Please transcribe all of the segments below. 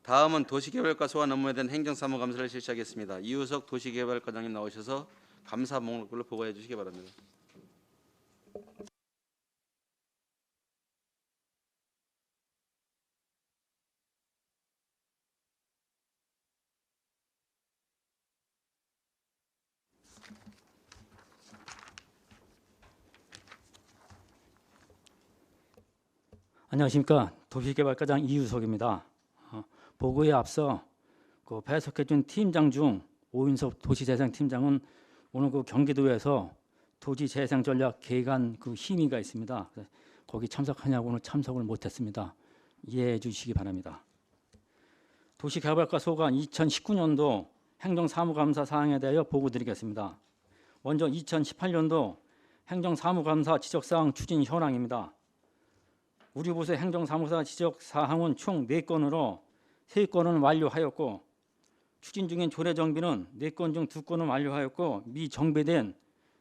다음은 도시개발과 소관 업무에 대한 행정사무감사를 실시하겠습니다. 이우석 도시개발과장님 나오셔서 감사 목록별로 보고해 주시기 바랍니다. 안녕하십니까. 도시개발과장 이우석입니다. 보고에 앞서 배석해준 팀장 중 오윤석 도시재생팀장은 오늘 경기도에서 도시재생전략 계획안 심의가 있습니다. 거기 참석하냐고 오늘 참석을 못했습니다. 이해해 주시기 바랍니다. 도시개발과 소관 2019년도 행정사무감사 사항에 대하여 보고드리겠습니다. 먼저 2018년도 행정사무감사 지적사항 추진 현황입니다. 우리 부서 행정사무사 지적사항은 총 4건으로 3건은 완료하였고 추진 중인 조례정비는 4건 중 2건은 완료하였고 미정비된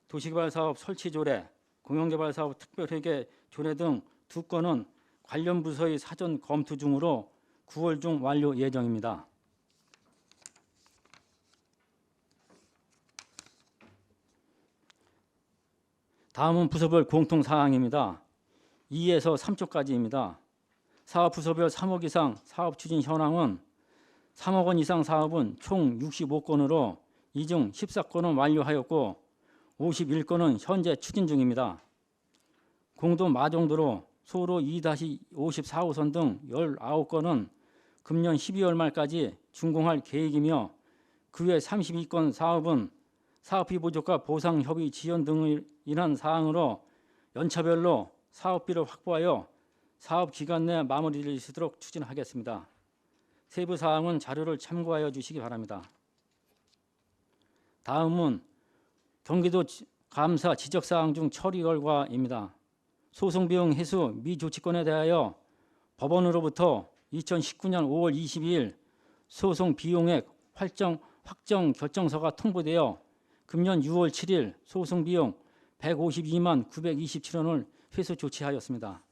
도시개발사업 설치조례, 공영개발사업 특별회계 조례 등 2건은 관련 부서의 사전 검토 중으로 9월 중 완료 예정입니다. 다음은 부서별 공통사항입니다. 2에서 3조까지입니다. 사업 부서별 3억 이상 사업 추진 현황은 3억 원 이상 사업은 총 65건으로 이 중 14건은 완료하였고 51건은 현재 추진 중입니다. 공도 마정도로 소로 2-54호선 등 19건은 금년 12월 말까지 준공할 계획이며 그 외 32건 사업은 사업비 부족과 보상협의 지연 등을 인한 사항으로 연차별로 사업비를 확보하여 사업 기간 내 마무리될 수 있도록 추진하겠습니다. 세부 사항은 자료를 참고하여 주시기 바랍니다. 다음은 경기도 감사 지적사항 중 처리 결과입니다. 소송비용 해소 미조치권에 대하여 법원으로부터 2019년 5월 22일 소송 비용액 확정 결정서가 통보되어 금년 6월 7일 소송비용 152만 927원을 회수 조치하였습니다.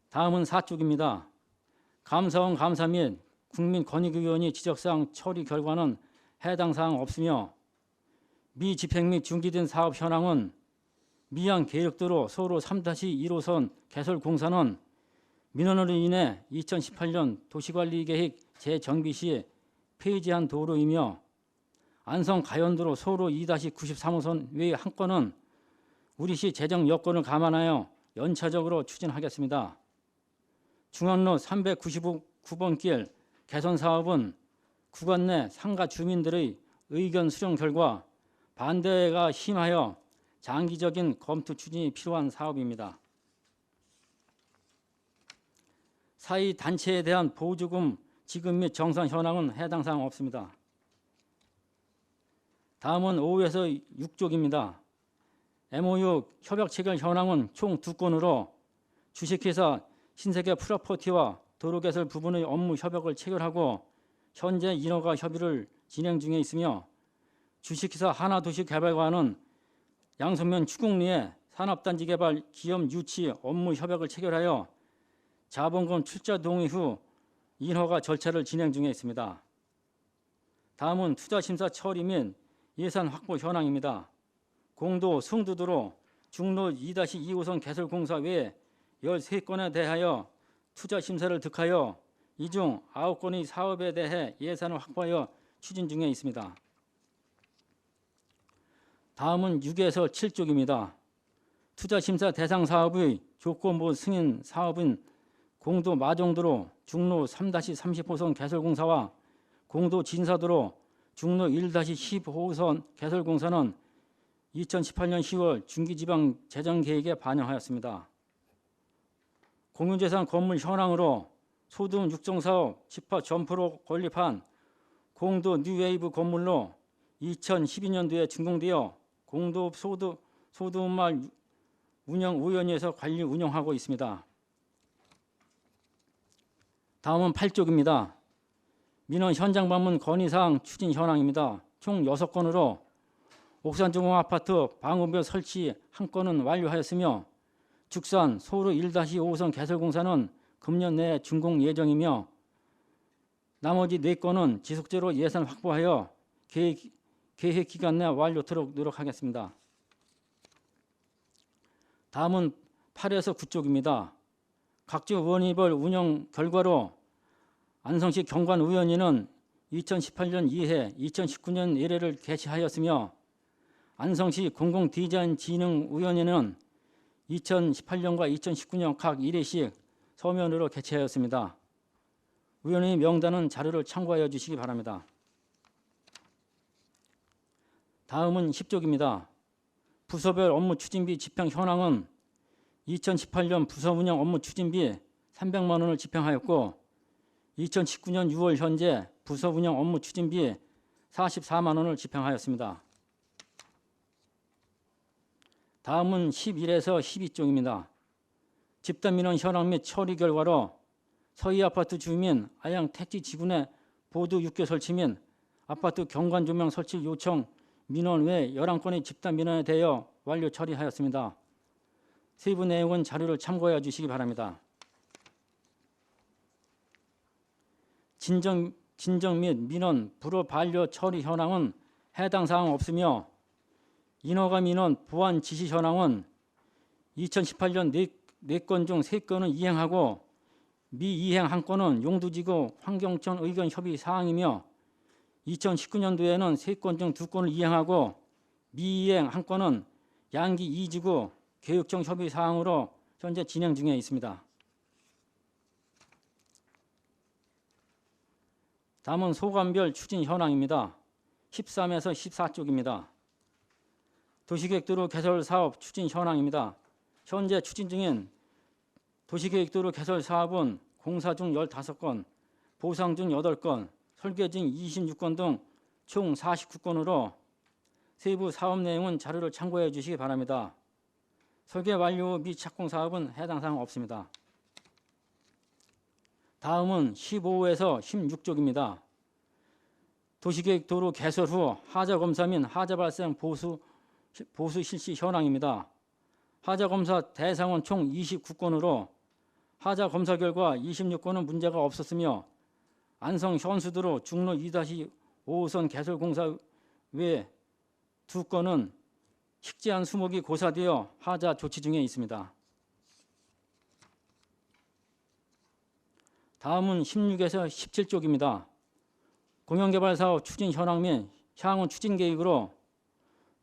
다음은 4쪽입니다. 감사원 감사 및 국민권익위원회 지적사항 처리 결과는 해당 사항 없으며 미집행 및 중지된 사업 현황은 미양 계획도로 소로 3-1호선 개설 공사는 민원으로 인해 2018년 도시관리계획 재정비 시 폐지한 도로이며 안성 가연도로 소로 2-93호선 외의 한 건은 우리시 재정 여건을 감안하여 연차적으로 추진하겠습니다. 중앙로 399번 길 개선 사업은 구간 내 상가 주민들의 의견 수렴 결과 반대가 심하여 장기적인 검토 추진이 필요한 사업입니다. 사이 단체에 대한 보조금 지급 및 정산 현황은 해당 사항 없습니다. 다음은 5에서 6쪽입니다. MOU 협약 체결 현황은 총 2건으로 주식회사 신세계 프로퍼티와 도로개설 부분의 업무 협약을 체결하고 현재 인허가 협의를 진행 중에 있으며 주식회사 하나도시개발과는 양서면 추궁리에 산업단지 개발 기업 유치 업무 협약을 체결하여 자본금 출자 동의 후 인허가 절차를 진행 중에 있습니다. 다음은 투자심사 처리 및 예산 확보 현황입니다. 공도 승두도로 중로 2-2호선 개설 공사 외에 13건에 대하여 투자 심사를 득하여 이 중 9건의 사업에 대해 예산을 확보하여 추진 중에 있습니다. 다음은 6에서 7쪽입니다. 투자 심사 대상 사업의 조건부 승인 사업은 공도 마정도로 중로 3-30호선 개설 공사와 공도 진사도로 중로 1-15호선 개설 공사는 2018년 10월 중기지방 재정계획에 반영하였습니다. 공유재산 건물 현황으로 소득 육성사업 집합 점포로 건립한 공도 뉴웨이브 건물로 2012년도에 준공되어 공도 소득마을 운영위원회에서 관리 운영하고 있습니다. 다음은 8쪽입니다. 민원 현장 방문 건의사항 추진 현황입니다. 총 6건으로 옥산중공아파트 방음벽 설치 1건은 완료하였으며 죽산 소로 1-5호선 개설 공사는 금년 내에 준공 예정이며 나머지 4건은 지속적으로 예산 확보하여 계획 기간 내 완료토록 노력하겠습니다. 다음은 8에서 9쪽입니다. 각종 원의벌 운영 결과로 안성시 경관의원회는 2018년 2회, 2019년 1회를 개최하였으며 안성시 공공디자인진흥위원회는 2018년과 2019년 각 1회씩 서면으로 개최하였습니다. 위원회 명단은 자료를 참고하여 주시기 바랍니다. 다음은 10쪽입니다. 부서별 업무 추진비 집행 현황은 2018년 부서 운영 업무 추진비 300만 원을 집행하였고 2019년 6월 현재 부서 운영 업무 추진비 44만 원을 집행하였습니다. 다음은 11에서 12쪽입니다. 집단민원 현황 및 처리 결과로 서희아파트 주민 아양 택지 지구내 보드 육교 설치 및 아파트 경관 조명 설치 요청 민원 외 11건의 집단민원에 대하여 완료 처리하였습니다. 세부 내용은 자료를 참고해 주시기 바랍니다. 진정 및 민원 불허 반려 처리 현황은 해당 사항 없으며 인허가 민원 보완 지시 현황은 2018년 4건 중 3건은 이행하고 미이행 1건은 용두지구 환경청 의견 협의 사항이며 2019년도에는 3건 중 2건을 이행하고 미이행 1건은 양기 2지구 교육청 협의 사항으로 현재 진행 중에 있습니다. 다음은 소관별 추진 현황입니다. 13에서 14쪽입니다. 도시계획도로 개설 사업 추진 현황입니다. 현재 추진 중인 도시계획도로 개설 사업은 공사 중 15건, 보상 중 8건, 설계 중 26건 등 총 49건으로 세부 사업 내용은 자료를 참고해 주시기 바랍니다. 설계 완료 및 착공 사업은 해당 사항 없습니다. 다음은 15에서 16쪽입니다. 도시계획도로 개설 후 하자 검사 및 하자 발생 보수 실시 현황입니다. 하자 검사 대상은 총 29건으로 하자 검사 결과 26건은 문제가 없었으며 안성 현수도로 중로 2-5호선 개설 공사 외 2건은 식재한 수목이 고사되어 하자 조치 중에 있습니다. 다음은 16에서 17쪽입니다. 공영개발사업 추진 현황 및 향후 추진 계획으로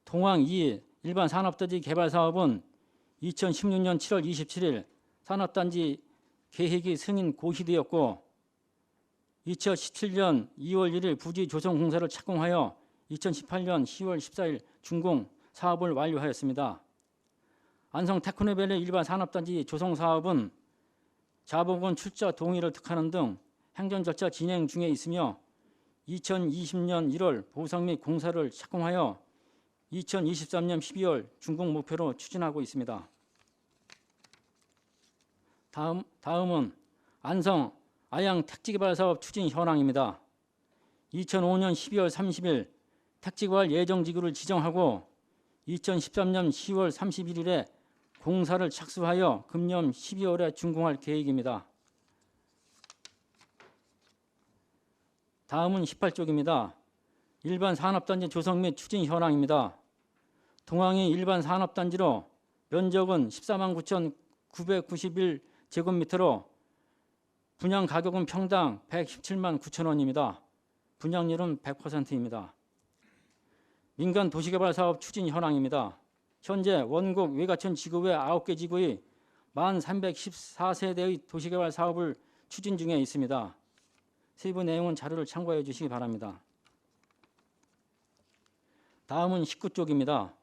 동항 2 일반 산업단지 개발 사업은 2016년 7월 27일 산업단지 계획이 승인 고시되었고 2017년 2월 1일 부지 조성 공사를 착공하여 2018년 10월 14일 준공 사업을 완료하였습니다. 안성 테크노밸리 일반 산업단지 조성 사업은 자본금 출자 동의를 득하는 등 행정 절차 진행 중에 있으며 2020년 1월 보상 및 공사를 착공하여 2023년 12월 준공 목표로 추진하고 있습니다. 다음은 안성 아양 택지개발 사업 추진 현황입니다. 2005년 12월 30일 택지개발 예정지구를 지정하고 2013년 10월 31일에 공사를 착수하여 금년 12월에 준공할 계획입니다. 다음은 18쪽입니다. 일반 산업단지 조성 및 추진 현황입니다. 동항이 일반 산업단지로 면적은 14만 9,991제곱미터로 분양 가격은 평당 117만 9천 원입니다. 분양률은 100%입니다. 민간 도시개발 사업 추진 현황입니다. 현재 원곡 외가천 지구 외 9개 지구의 1,314세대의 도시개발 사업을 추진 중에 있습니다. 세부 내용은 자료를 참고해 주시기 바랍니다. 다음은 19쪽입니다.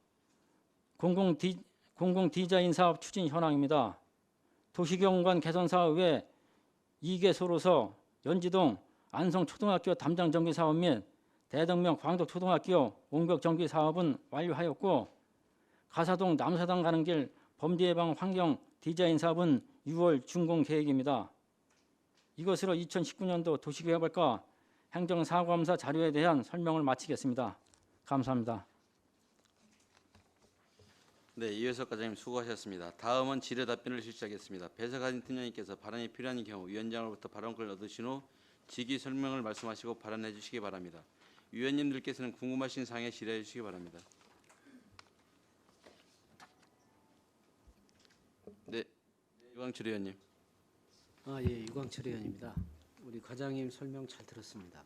공공디자인 사업 추진 현황입니다. 도시경관 개선 사업 외 2개소로서 연지동 안성초등학교 담장 전기 사업 및 대덕명 광덕초등학교 온벽 전기 사업은 완료하였고 가사동 남사당 가는 길 범죄 예방 환경 디자인 사업은 6월 준공 계획입니다. 이것으로 2019년도 도시개발과 행정사고감사 자료에 대한 설명을 마치겠습니다. 감사합니다. 네, 이회석 과장님 수고하셨습니다. 다음은 질의 답변을 실시하겠습니다. 배석하신 팀장님께서 발언이 필요한 경우 위원장으로부터 발언권을 얻으신 후 직위 설명을 말씀하시고 발언해 주시기 바랍니다. 위원님들께서는 궁금하신 사항에 질의해 주시기 바랍니다. 네, 유광철 의원님. 예, 유광철 의원입니다. 우리 과장님 설명 잘 들었습니다.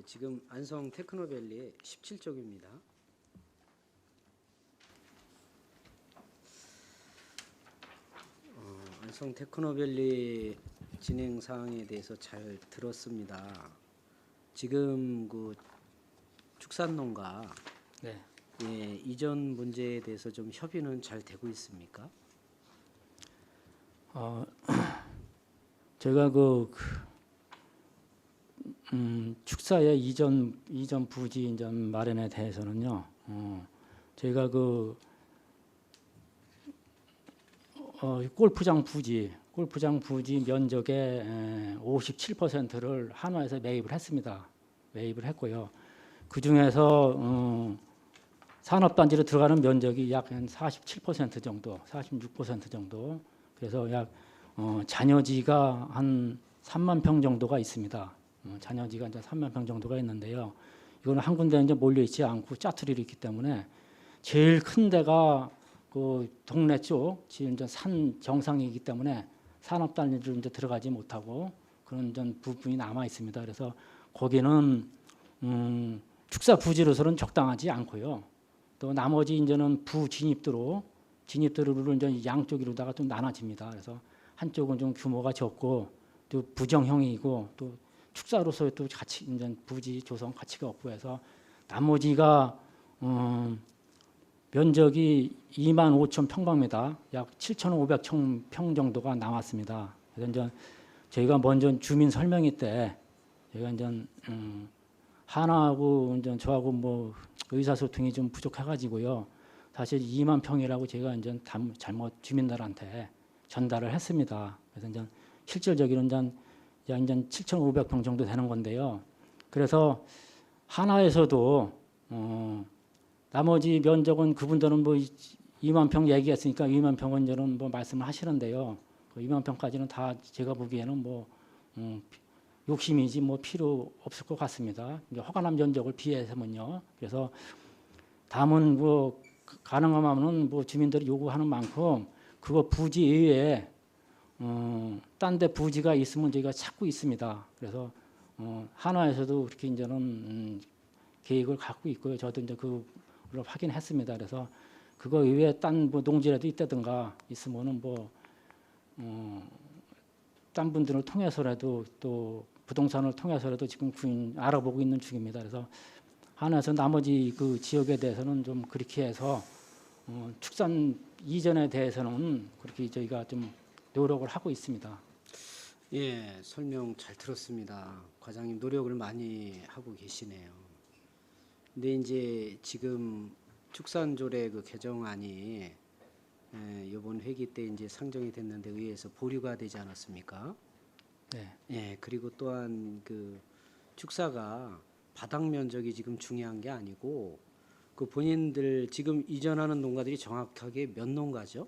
지금 안성 테크노밸리의 17쪽입니다. 안성 테크노밸리 진행 사항에 대해서 잘 들었습니다. 지금 그 축산농가 네. 이전 문제에 대해서 좀 협의는 잘 되고 있습니까? 저희가 축사의 이전 부지 이전 마련에 대해서는요. 저희가 골프장 부지 면적의 57%를 한화에서 매입을 했습니다. 매입을 했고요. 그 중에서 산업단지로 들어가는 면적이 약 한 47% 정도, 46% 정도. 그래서 약 잔여지가 한 3만 평 정도가 있습니다. 잔여지가 이제 3만 평 정도가 있는데요. 이거는 한 군데 이제 몰려 있지 않고 짜투리로 있기 때문에 제일 큰 데가 그 동네 쪽 지금 이제 산 정상이기 때문에 산업단지로 이제 들어가지 못하고 그런 전 부분이 남아 있습니다. 그래서 거기는 축사 부지로서는 적당하지 않고요. 또 나머지 이제는 진입도로 이제 양쪽으로다가 좀 나눠집니다. 그래서 한쪽은 좀 규모가 적고 또 부정형이고 또 축사로서의 또 가치 이제 부지 조성 가치가 없고 해서 나머지가 면적이 2만 5천 평방미터, 약 7,500평 정도가 남았습니다. 그래서 이제 저희가 먼저 주민 설명회 때 저희가 이제 하나하고 이제 저하고 뭐 의사소통이 좀 부족해가지고요. 사실 2만 평이라고 제가 이제 잘못 주민들한테 전달을 했습니다. 그래서 이제 실질적으로는 이제 7,500평 정도 되는 건데요. 그래서 하나에서도 나머지 면적은 그분들은 뭐 2만 평 얘기했으니까 2만 평은 저는 뭐 말씀을 하시는데요. 그 2만 평까지는 다 제가 보기에는 뭐 욕심이지 뭐 필요 없을 것 같습니다. 이제 허가난 면적을 비해서는요. 그래서 다음은 뭐 가능하면은 뭐 주민들이 요구하는 만큼 그거 부지 이외에 딴 데 부지가 있으면 저희가 찾고 있습니다. 그래서 한화에서도 그렇게 이제는 계획을 갖고 있고요. 저도 이제 그걸 확인했습니다. 그래서 그거 외에 딴 뭐 농지라도 있다든가 있으면은 뭐 딴 분들을 통해서라도 또 부동산을 통해서라도 지금 알아보고 있는 중입니다. 그래서 한화에서 나머지 그 지역에 대해서는 좀 그렇게 해서 축산 이전에 대해서는 그렇게 저희가 좀 노력을 하고 있습니다. 예, 설명 잘 들었습니다. 과장님 노력을 많이 하고 계시네요. 근데 이제 지금 축산조례 그 개정안이 이번 회기 때 이제 상정이 됐는데 의회에서 보류가 되지 않았습니까? 네. 예, 그리고 또한 그 축사가 바닥 면적이 지금 중요한 게 아니고 그 본인들 지금 이전하는 농가들이 정확하게 몇 농가죠?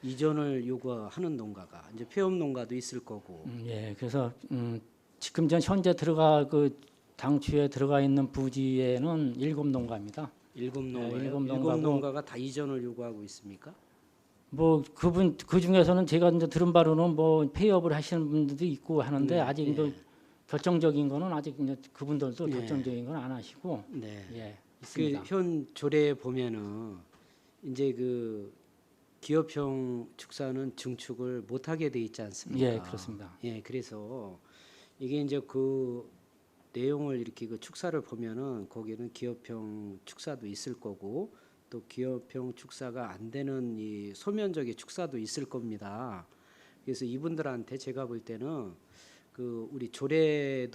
이전을 요구하는 농가가 이제 폐업 농가도 있을 거고. 예. 그래서 지금 현재 당초에 들어가 있는 부지에는 7농가입니다. 일곱 농가요? 일곱 일곱 농가고. 농가가 다 이전을 요구하고 있습니까? 뭐 그 중에서는 제가 이제 들은 바로는 뭐 폐업을 하시는 분들도 있고 하는데 네, 아직 예. 이제 결정적인 거는 아직 이제 그분들도 예. 결정적인 건 안 하시고 네. 예 그 있습니다. 현 조례에 보면은 이제 그 기업형 축사는 증축을 못 하게 돼 있지 않습니까? 예 그렇습니다. 예, 그래서 이게 이제 그 내용을 이렇게 그 축사를 보면은 거기는 기업형 축사도 있을 거고 또 기업형 축사가 안 되는 이 소면적의 축사도 있을 겁니다. 그래서 이분들한테 제가 볼 때는 그 우리 조례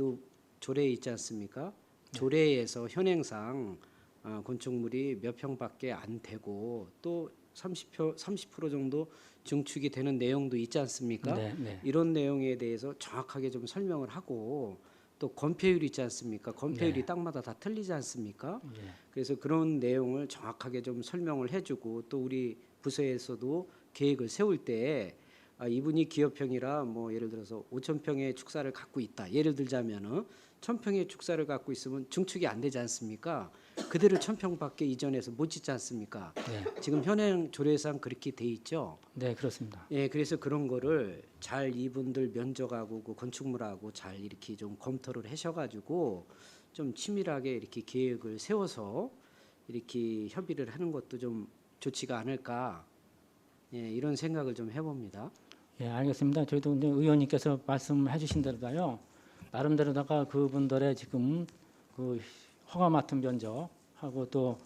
있지 않습니까? 조례에서 현행상 건축물이 몇 평밖에 안 되고 또 30% 정도 증축이 되는 내용도 있지 않습니까? 네, 네. 이런 내용에 대해서 정확하게 좀 설명을 하고 또 건폐율 있지 않습니까? 건폐율이 네. 땅마다 다 틀리지 않습니까? 예. 그래서 그런 내용을 정확하게 좀 설명을 해주고 또 우리 부서에서도 계획을 세울 때 이분이 기업형이라 뭐 예를 들어서 5,000평의 축사를 갖고 있다. 예를 들자면은 1,000평의 축사를 갖고 있으면 증축이 안 되지 않습니까? 그대로 1,000평밖에 이전해서 못 짓지 않습니까? 네. 지금 현행 조례상 그렇게 돼 있죠. 네, 그렇습니다. 예, 그래서 그런 거를 잘 이분들 면적하고 그 건축물하고 잘 이렇게 좀 검토를 하셔가지고 좀 치밀하게 이렇게 계획을 세워서 이렇게 협의를 하는 것도 좀 좋지가 않을까, 예, 이런 생각을 좀 해봅니다. 예, 알겠습니다. 저희도 이제 의원님께서 말씀해 주신 대로다요. 나름대로다가 그분들의 지금 그 허가 맡은 면적하고 또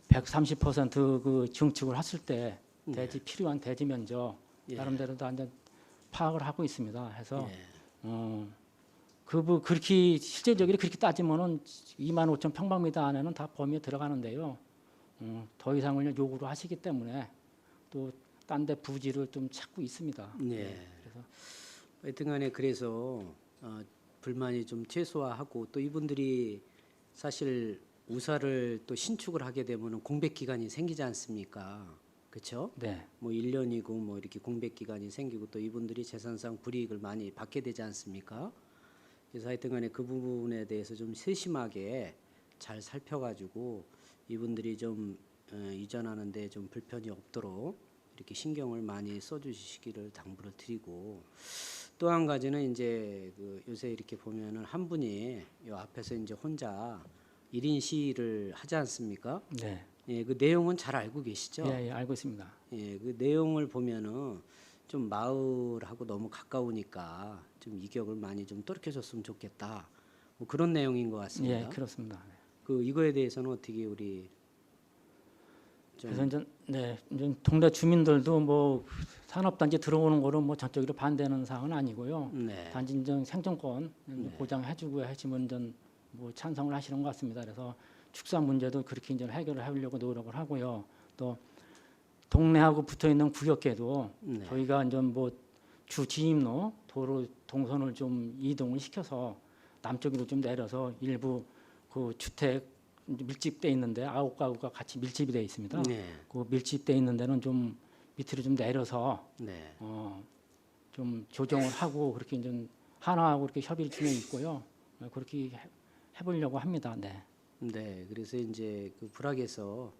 130%그 증축을 했을 때 대지 필요한 대지 면적 예. 나름대로 다 이제 파악을 하고 있습니다. 해서 예. 그렇게 실제적으로 그렇게 따지면은 25,000평방미터 안에는 다 범위에 들어가는데요. 더 이상을 요구를 하시기 때문에 또 딴 데 부지를 좀 찾고 있습니다. 네. 그래서 하여튼간에 그래서 불만이 좀 최소화하고 또 이분들이 사실 우사를 또 신축을 하게 되면은 공백 기간이 생기지 않습니까? 그렇죠? 네, 뭐 1년이고 뭐 이렇게 공백 기간이 생기고 또 이분들이 재산상 불이익을 많이 받게 되지 않습니까? 그래서 하여튼간에 그 부분에 대해서 좀 세심하게 잘 살펴가지고 이분들이 좀 이전하는데 좀 불편이 없도록 이렇게 신경을 많이 써주시기를 당부를 드리고 또 한 가지는 이제 그 요새 이렇게 보면은 한 분이 요 앞에서 이제 혼자 1인 시위를 하지 않습니까? 네, 예, 그 내용은 잘 알고 계시죠? 예, 예, 알고 있습니다. 예, 그 내용을 보면은 좀 마을하고 너무 가까우니까 좀 이격을 많이 좀 떨켜줬으면 좋겠다. 뭐 그런 내용인 것 같습니다. 예, 그렇습니다. 그 이거에 대해서는 어떻게 우리 좀 그래서 이제 동네 주민들도 뭐 산업단지 들어오는 거를 뭐 전적으로 반대하는 사항은 아니고요. 네. 단지 이제 생존권 보장해주고 하시면 뭐 찬성을 하시는 것 같습니다. 그래서 축사 문제도 그렇게 이제 해결을 하려고 노력을 하고요. 또 동네하고 붙어 있는 구역계도 네. 저희가 이제 뭐 주 진입로 도로 동선을 좀 이동을 시켜서 남쪽으로 좀 내려서 일부 그 주택 밀집돼 있는데 9가구가 같이 밀집이 돼 있습니다. 네. 그 밀집돼 있는 데는 좀 밑으로 좀 내려서 네. 좀 조정을 하고 그렇게 이제 하나하고 이렇게 협의를 진행 있고요. 그렇게 해보려고 합니다. 네. 네. 그래서 이제 그 불악에서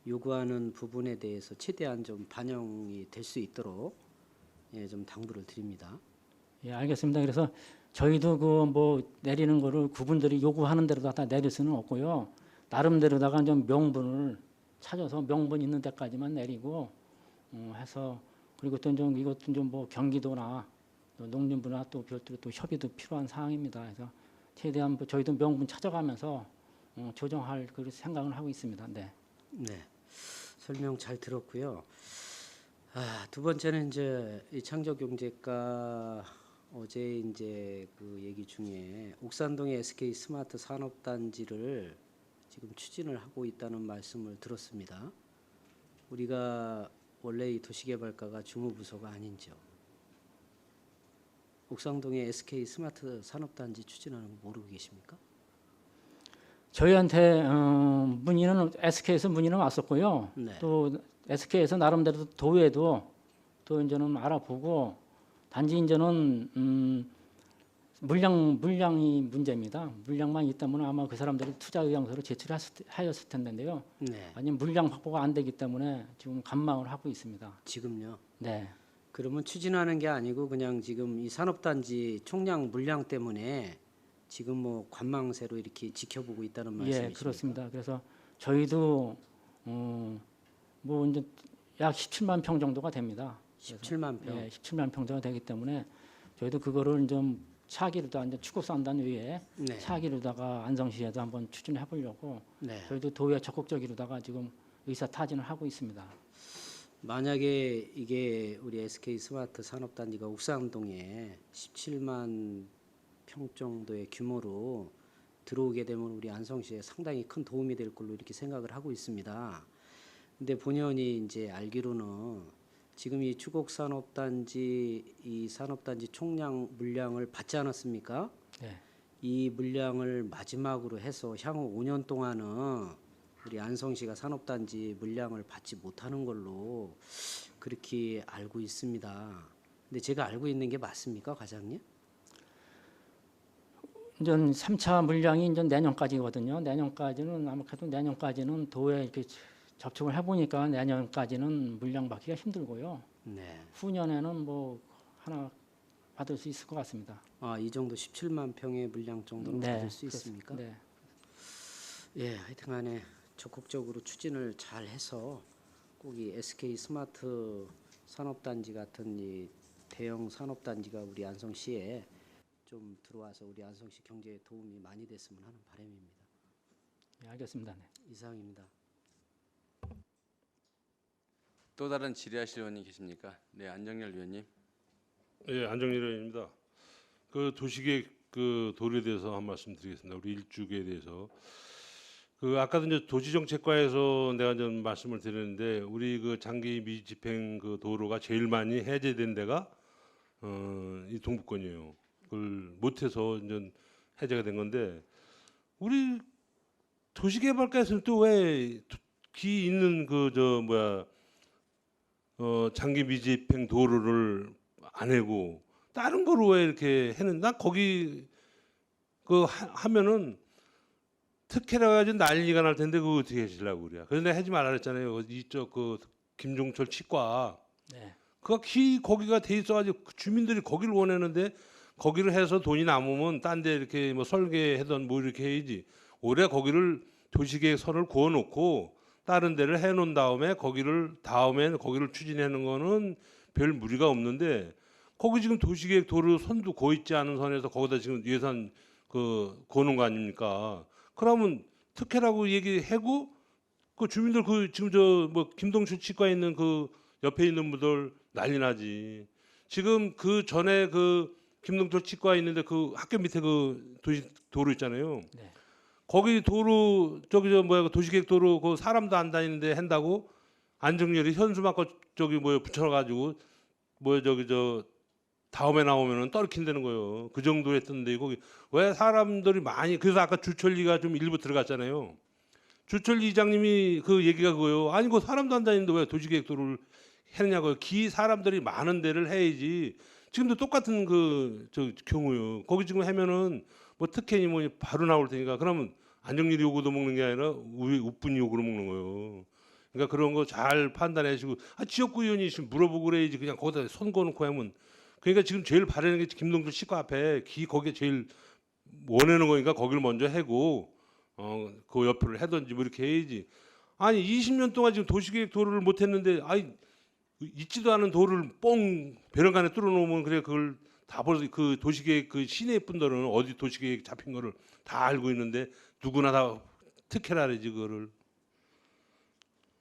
요구하는 부분에 대해서 최대한 좀 반영이 될 수 있도록 예, 좀 당부를 드립니다. 예, 알겠습니다. 그래서 저희도 그 뭐 내리는 거를 그분들이 요구하는 대로 다 내릴 수는 없고요. 나름대로다가 좀 명분을 찾아서 명분 있는 데까지만 내리고 해서 그리고 또 좀 이것도 좀 뭐 경기도나 또 농림부나 또 별도로 또 협의도 필요한 사항입니다. 그래서 최대한 뭐 저희도 명분 찾아가면서 조정할 그 생각을 하고 있습니다. 네. 네. 설명 잘 들었고요. 두 번째는 이제 이 창조경제과 어제 이제 그 얘기 중에 옥산동의 SK 스마트 산업단지를 지금 추진을 하고 있다는 말씀을 들었습니다. 우리가 원래 이 도시개발과가 주무부서가 아닌지요. 옥상동의 SK 스마트 산업단지 추진하는 거 모르고 계십니까? 저희한테 문의는 SK에서 문의는 왔었고요. 네. 또 SK에서 나름대로 도에도 또 이제는 알아보고 단지 이제는 물량이 문제입니다. 물량만 있다면 아마 그 사람들이 투자 의향서를 제출하였을 텐데요. 네. 아니면 물량 확보가 안 되기 때문에 지금 관망을 하고 있습니다. 지금요. 네, 그러면 추진하는 게 아니고 그냥 지금 이 산업단지 총량 물량 때문에 지금 뭐 관망세로 이렇게 지켜보고 있다는 말씀이십니까? 예, 그렇습니다. 그래서 저희도 뭐 이제 약 17만 평 정도가 됩니다. 17만 평. 예, 17만 평 정도 되기 때문에 저희도 그거를 좀 차기로다 이제 축구산단 위에 네. 차기로다가 안성시에도 한번 추진해 보려고 네. 저희도 도에 적극적으로다가 지금 의사 타진을 하고 있습니다. 만약에 이게 우리 SK 스마트 산업단지가 옥상동에 17만 평 정도의 규모로 들어오게 되면 우리 안성시에 상당히 큰 도움이 될 걸로 이렇게 생각을 하고 있습니다. 근데 본연이 이제 알기로는 지금 이 추곡산업단지 이 산업단지 총량 물량을 받지 않았습니까? 네, 이 물량을 마지막으로 해서 향후 5년 동안은 우리 안성시가 산업단지 물량을 받지 못하는 걸로 그렇게 알고 있습니다. 근데 제가 알고 있는 게 맞습니까, 과장님? 이제 3차 물량이 이제 내년까지거든요. 내년까지는 아무래도 내년까지는 도에 이렇게 접촉을 해보니까 내년까지는 물량 받기가 힘들고요. 네. 후년에는 뭐 하나 받을 수 있을 것 같습니다. 이 정도 17만 평의 물량 정도는 받을 수 있습니까? 네. 예, 하여튼간에 적극적으로 추진을 잘 해서 꼭 이 SK 스마트 산업단지 같은 이 대형 산업단지가 우리 안성시에 좀 들어와서 우리 안성시 경제에 도움이 많이 됐으면 하는 바람입니다. 네, 알겠습니다. 네. 이상입니다. 또 다른 질의하실 의원님 계십니까? 네, 안정열 의원님. 예, 안정일 의원입니다. 그 도시계획 그 도로에 대해서 한 말씀 드리겠습니다. 우리 일주에 대해서. 그 아까도 이제 도시정책과에서 내가 좀 말씀을 드렸는데 우리 그 장기 미집행 그 도로가 제일 많이 해제된 데가 이 동부권이에요. 그걸 못해서 이제 해제가 된 건데 우리 도시개발과에서는 또 왜 기 있는 그 저 뭐야 장기 미집행 도로를 안 해고 다른 거로 왜 이렇게 해는? 나 거기 그 하면은 특혜라 가지고 난리가 날 텐데 그거 어떻게 하시려고 그래요? 그래서 내가 하지 말라 그랬잖아요. 이쪽 그 김종철 치과 네. 그거 거기가 돼 있어가지고 주민들이 거기를 원하는데 거기를 해서 돈이 남으면 딴 데 이렇게 뭐 설계하던 뭐 이렇게 해야지. 올해 거기를 도시계획서를 구워놓고 다른 데를 해놓은 다음에 다음에 거기를 추진하는 거는 별 무리가 없는데 거기 지금 도시계획 도로 선도 고 있지 않은 선에서 거기다 지금 예산 그 거는 거 아닙니까? 그러면 특혜라고 얘기하고 그 주민들 그 지금 저 뭐 김동철 치과에 있는 그 옆에 있는 분들 난리 나지. 지금 그 전에 그 김동철 치과에 있는데 그 학교 밑에 그 도로 있잖아요. 네. 거기 도로 저기 저 뭐야 그 도시계획 도로 그 사람도 안 다니는데 한다고 안정열이 현수막고 저기 뭐야 붙여가지고 뭐야 저기 저 다음에 나오면은 떨어킨다는 거예요. 그 정도 했던데 거기 왜 사람들이 많이 그래서 아까 주철리가 좀 일부 들어갔잖아요. 주철리 이장님이 그 얘기가 그거예요. 아니 그 사람도 안 다니는데 왜 도시계획 도로를 했냐고요. 사람들이 많은 데를 해야지. 지금도 똑같은 그 저 경우요. 거기 지금 하면은 뭐 특혜니 뭐 바로 나올 테니까 그러면 안정일이 요구도 먹는 게 아니라 우뿐이 요구로 먹는 거예요. 그러니까 그런 거 잘 판단하시고 지역구 의원이 지금 물어보고 그래야지 그냥 거기다 손 거놓고 하면 그러니까 지금 제일 바라는 게 김동철 치과 앞에 거기에 제일 원하는 거니까 거기를 먼저 하고 그 옆을 하든지 뭐 이렇게 해야지. 아니 20년 동안 지금 도시계획 도로를 못 했는데 있지도 않은 도로를 뻥 벼랑간에 뚫어 놓으면 그래 그걸 다 벌써 그 도시계획 그 시내 분들은 어디 도시계획 잡힌 거를 다 알고 있는데 누구나 다 특혜라 그러지 그거를.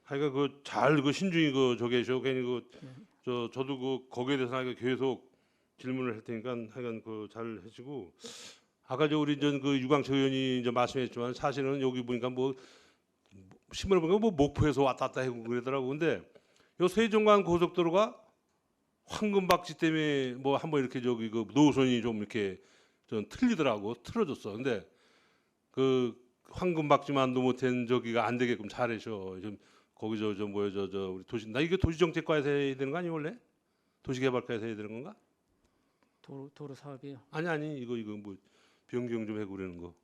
하여간 그 잘 그 신중히 그 저게셔 괜히 저도 그 거기에 대해서 계속 질문을 할 테니까 하여간 그 잘 해주고 아까 저 우리 그 유광철 의원이 이제 말씀했지만 사실은 여기 보니까 뭐 신문을 보니까 뭐 목포에서 왔다 갔다 하고 그러더라고. 근데 요 세종간 고속도로가 황금박쥐 때문에 뭐 한번 이렇게 저기 그 노선이 좀 이렇게 좀 틀리더라고. 틀어졌어. 근데 그 황금박쥐만도 못한 저기가 안 되게끔 잘해줘. 좀 거기 저 뭐야 저 우리 나 이게 도시정책과에서 해야 되는 거 아니에요 원래? 도시개발과에서 해야 되는 건가? 도로 사업이요. 아니 이거 뭐 변경 좀 해고 그러는 거.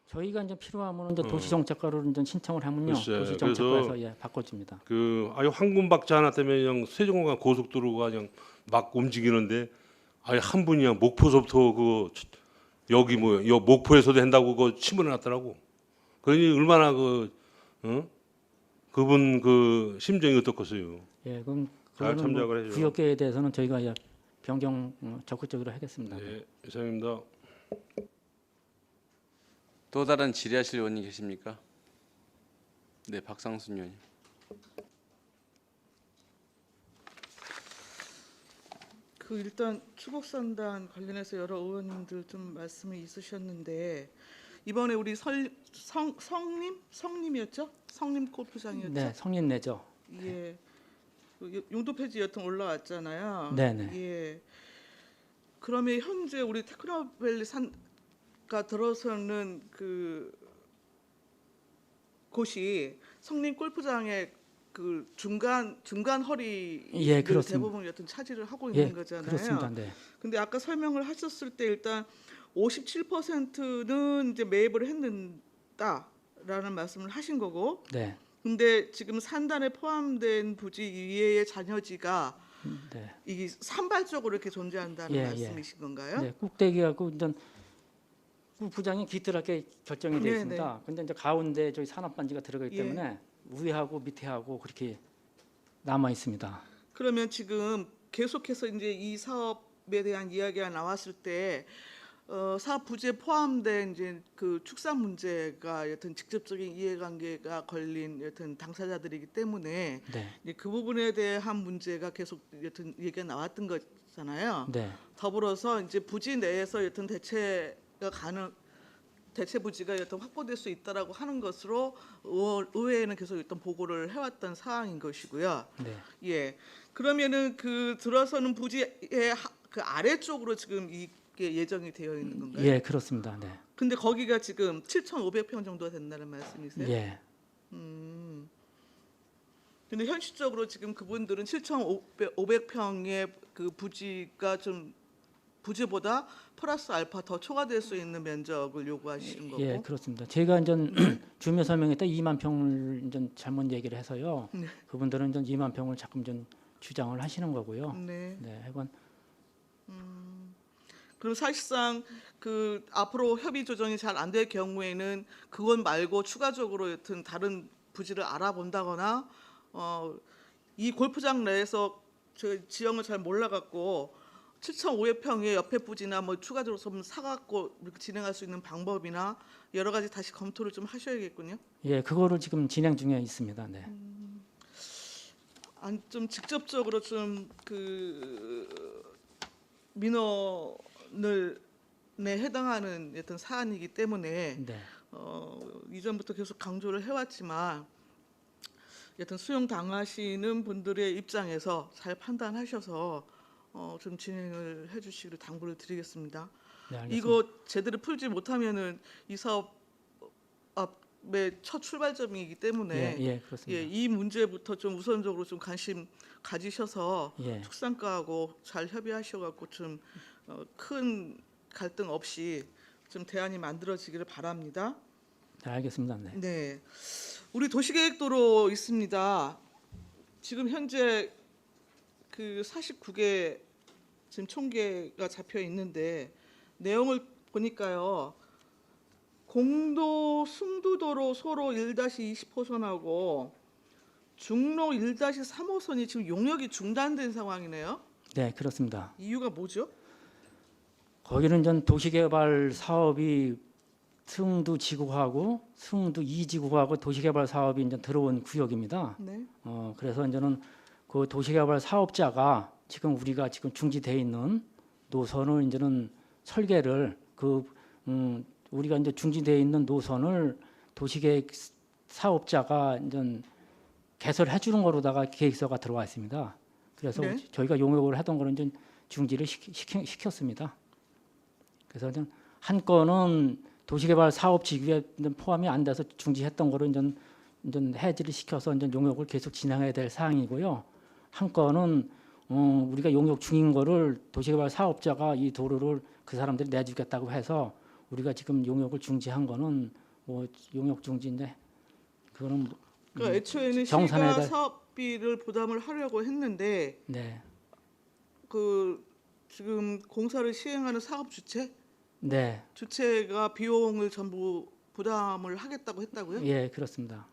저희가 이제 필요하면 이제 도시정책과로 이제 신청을 하면요. 글쎄, 도시정책과에서 바꿔줍니다. 그 황금박쥐 하나 때문에 그냥 세종간 고속도로가 그냥 막 움직이는데 한 분이 그냥 목포서부터 여기 여 목포에서도 한다고 그 신문에 났더라고. 그러니 얼마나 그분 그 심정이 어떻겠어요. 예, 그럼 잘 그거는 참작을 해줘. 구역계에 대해서는 저희가 변경 적극적으로 하겠습니다. 네, 이상입니다. 또 다른 질의하실 의원님 계십니까? 네, 박상순 의원님. 일단 추곡산단 관련해서 여러 의원님들 좀 말씀이 있으셨는데 이번에 우리 성님이었죠? 성님 골프장이었죠? 네, 성인 내죠. 예. 용도 폐지 여튼 올라왔잖아요. 네네. 예. 그러면 현재 우리 테크노밸리 가 들어서는 그 곳이 성림 골프장의 그 중간 허리를 예, 그렇습니다. 대부분 여튼 차지를 하고 예, 있는 거잖아요. 그렇습니다. 네. 근데 아까 설명을 하셨을 때 일단 57%는 이제 매입을 했는다라는 말씀을 하신 거고, 네. 근데 지금 산단에 포함된 부지 이외의 잔여지가 네. 이게 산발적으로 이렇게 존재한다는 예, 말씀이신 건가요? 네. 꼭대기하고 이제 부장이 깃들하게 결정이 되어 네, 있습니다. 근데 이제 가운데 저기 산업단지가 들어가기 예. 때문에 위하고 밑에하고 그렇게 남아 있습니다. 그러면 지금 계속해서 이제 이 사업에 대한 이야기가 나왔을 때 사업 부지에 포함된 이제 그 축산 문제가 여튼 직접적인 이해관계가 걸린 여튼 당사자들이기 때문에 네. 이제 그 부분에 대한 문제가 계속 여튼 얘기가 나왔던 거잖아요. 네. 더불어서 이제 부지 내에서 여튼 대체 부지가 여튼 확보될 수 있다라고 하는 것으로 의회에는 계속 어떤 보고를 해왔던 사항인 것이고요. 네. 예. 그러면은 그 들어서는 부지의 그 아래쪽으로 지금 이게 예정이 되어 있는 건가요? 예, 그렇습니다. 네. 근데 거기가 지금 7,500평 정도가 된다는 말씀이세요? 예. 근데 현실적으로 지금 그분들은 7,500평의 그 부지가 좀 부지보다 플러스 알파 더 초과될 수 있는 면적을 요구하시는 거고. 예, 그렇습니다. 제가 이제 주민 설명회 때 2만 평을 이제 잘못 얘기를 해서요. 네. 그분들은 이제 2만 평을 자꾸 좀 주장을 하시는 거고요. 네. 네, 하여간 그럼 사실상 그 앞으로 협의 조정이 잘 안 될 경우에는 그건 말고 추가적으로 여튼 다른 부지를 알아본다거나 이 골프장 내에서 저 지형을 잘 몰라갖고 7,500평의 옆에 부지나 뭐 추가적으로 좀 사갖고 이렇게 진행할 수 있는 방법이나 여러 가지 다시 검토를 좀 하셔야겠군요. 예, 그거를 지금 진행 중에 있습니다. 네. 좀 직접적으로 좀 그 민원에 해당하는 어떤 사안이기 때문에 네. 이전부터 계속 강조를 해왔지만 여튼 수용 당하시는 분들의 입장에서 잘 판단하셔서 좀 진행을 해주시기를 당부를 드리겠습니다. 네, 알겠습니다. 이거 제대로 풀지 못하면은 이 사업의 첫 출발점이기 때문에 예, 그렇습니다. 예, 이 문제부터 좀 우선적으로 좀 관심 가지셔서 예. 축산과하고 잘 협의하셔갖고 좀 큰 갈등 없이 좀 대안이 만들어지기를 바랍니다. 네, 알겠습니다. 네. 네, 우리 도시계획도로 있습니다. 지금 현재 그 49개 지금 총계가 잡혀 있는데 내용을 보니까요. 공도 승두도로 소로 1-20호선하고 중로 1-3호선이 지금 용역이 중단된 상황이네요. 네, 그렇습니다. 이유가 뭐죠? 거기는 전 도시개발 사업이 승두 지구하고 승두 2지구하고 도시개발 사업이 이제 들어온 구역입니다. 네. 그래서 이제는 그 도시개발 사업자가 지금 우리가 지금 중지돼 있는 노선을 이제는 설계를 우리가 이제 중지돼 있는 노선을 도시계획 사업자가 이제 개설해 주는 거로다가 계획서가 들어와 있습니다. 그래서 네. 저희가 용역을 하던 거는 이제 중지를 시켰습니다. 그래서 이제 한 건은 도시개발 사업 지구에 포함이 안 돼서 중지했던 거를 이제 해지를 시켜서 이제 용역을 계속 진행해야 될 사항이고요. 한 건은 우리가 용역 중인 거를 도시개발 사업자가 이 도로를 그 사람들이 내주겠다고 해서 우리가 지금 용역을 중지한 거는 뭐 용역 중지인데 그거는 그러니까 애초에는 정산에다- 시가 사업비를 부담을 하려고 했는데 네, 그 지금 공사를 시행하는 사업 네, 주체가 비용을 전부 부담을 하겠다고 했다고요? 예, 그렇습니다.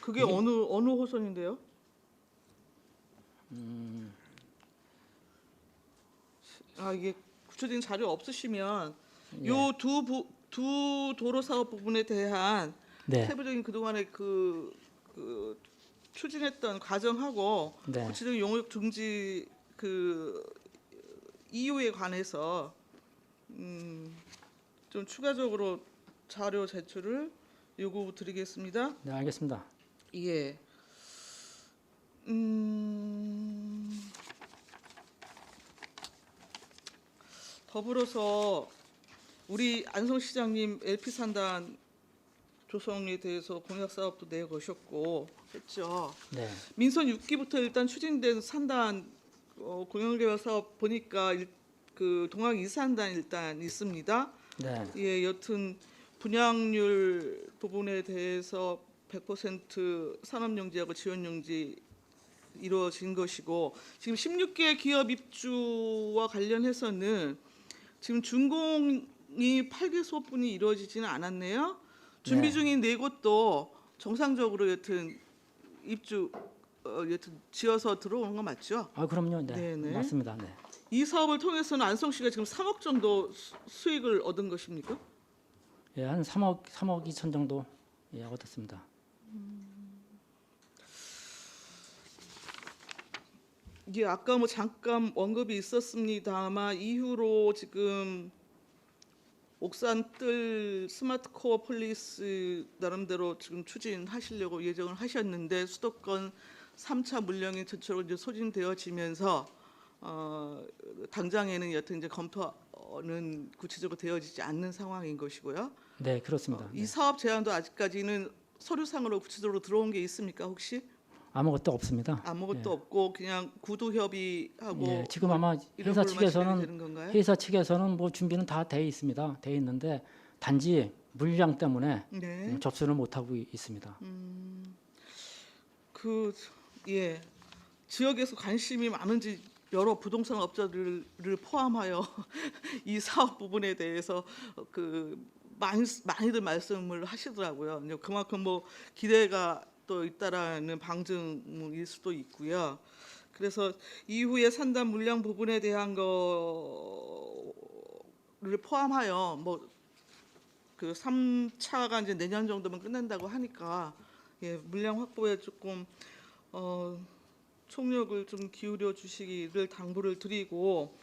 그게 이게- 어느 호선인데요? 이게 구체적인 자료 없으시면 예. 요 두 도로 사업 부분에 대한 네, 세부적인 그동안의 그 추진했던 과정하고 네, 구체적인 용역 중지 그 이유에 관해서 좀 추가적으로 자료 제출을 요구드리겠습니다. 네, 알겠습니다. 예. 더불어서 우리 안성시장님 LP 산단 조성에 대해서 공약 사업도 내거셨고 했죠. 네. 민선 6기부터 일단 추진된 산단 공영개발 사업 보니까 그 동학 2산단 일단 있습니다. 네. 예, 여튼 분양률 부분에 대해서 100% 산업용지하고 지원용지 이루어진 것이고 지금 16개 기업 입주와 관련해서는 지금 준공이 8개 수업분이 이루어지지는 않았네요. 준비 네. 중인 4곳도 정상적으로 여튼 입주 여튼 지어서 들어오는 거 맞죠? 아 그럼요. 네. 네네. 맞습니다. 네. 이 사업을 통해서는 안성시가 지금 3억 정도 수익을 얻은 것입니까? 예, 한 3억 2천 정도 예, 얻었습니다. 이게 아까 뭐 잠깐 언급이 있었습니다만 이후로 지금 옥산 뜰 스마트 코어 폴리스 나름대로 지금 추진하시려고 예정을 하셨는데 수도권 3차 물량이 전체로 이제 소진되어지면서 당장에는 여튼 이제 검토는 구체적으로 되어지지 않는 상황인 것이고요. 네, 그렇습니다. 이 사업 제안도 아직까지는 서류상으로 구체적으로 들어온 게 있습니까 혹시? 아무것도 없습니다. 아무것도 없고 그냥 구두 협의하고 예, 지금 아마 이런 회사 걸로만 진행이 측에서는 되는 건가요? 회사 측에서는 뭐 준비는 다 돼 있습니다. 돼 있는데 단지 물량 때문에 네. 접수를 못 하고 있습니다. 그 예. 지역에서 관심이 많은지 여러 부동산 업자들을 포함하여 이 사업 부분에 대해서 그 많이들 말씀을 하시더라고요. 이제 그만큼 뭐 기대가 또 있다라는 방증일 수도 있고요. 그래서 이후에 산단 물량 부분에 대한 거를 포함하여 뭐 그 3차가 이제 내년 정도면 끝난다고 하니까 예, 물량 확보에 조금 총력을 좀 기울여 주시기를 당부를 드리고